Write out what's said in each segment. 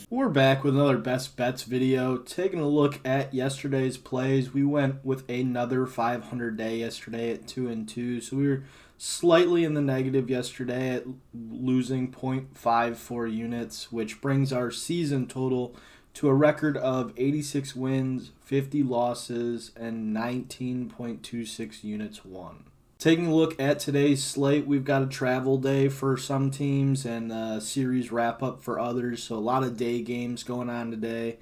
We're back with another Best Bets video. Taking a look at yesterday's plays, we went with another 500 day yesterday at 2-2. So we were slightly in the negative yesterday at losing 0.54 units, which brings our season total to a record of 86 wins, 50 losses, and 19.26 units won. Taking a look at today's slate, we've got a travel day for some teams and a series wrap-up for others, so a lot of day games going on today.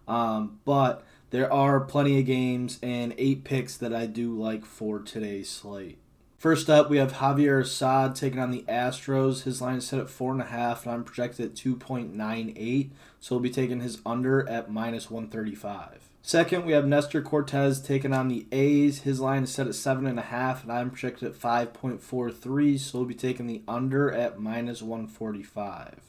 But there are plenty of games and 8 picks that I do like for today's slate. First up, we have Javier Assad taking on the Astros. His line is set at 4.5, and I'm projected at 2.98, so we'll be taking his under at -135. Second, we have Nestor Cortez taking on the A's. His line is set at 7.5, and I'm projected at 5.43, so we'll be taking the under at -145.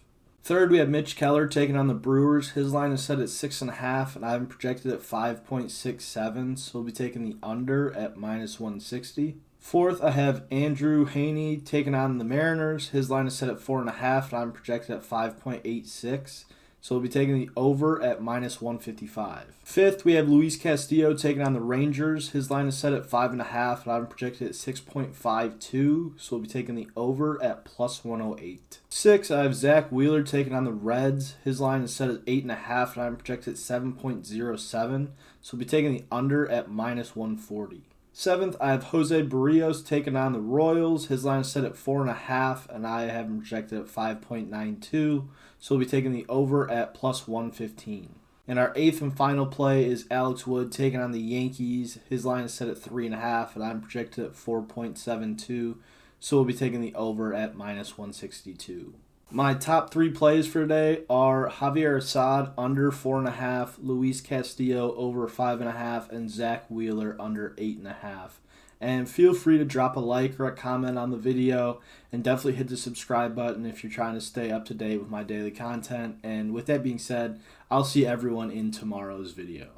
Third, we have Mitch Keller taking on the Brewers. His line is set at 6.5, and I'm projected at 5.67, so we'll be taking the under at -160. Fourth, I have Andrew Haney taking on the Mariners. His line is set at 4.5, and I'm projected at 5.86. So we'll be taking the over at -155. Fifth, we have Luis Castillo taking on the Rangers. His line is set at 5.5, and I'm projected at 6.52. So we'll be taking the over at +108. Sixth, I have Zach Wheeler taking on the Reds. His line is set at 8.5, and I'm projected at 7.07. So we'll be taking the under at -140. Seventh, I have Jose Barrios taking on the Royals. His line is set at 4.5, and I have him projected at 5.92. So we'll be taking the over at +115. And our eighth and final play is Alex Wood taking on the Yankees. His line is set at 3.5, and I'm projected at 4.72. So we'll be taking the over at -162. My top 3 plays for today are Javier Assad under 4.5, Luis Castillo over 5.5, and Zach Wheeler under 8.5. And feel free to drop a like or a comment on the video, and definitely hit the subscribe button if you're trying to stay up to date with my daily content. And with that being said, I'll see everyone in tomorrow's video.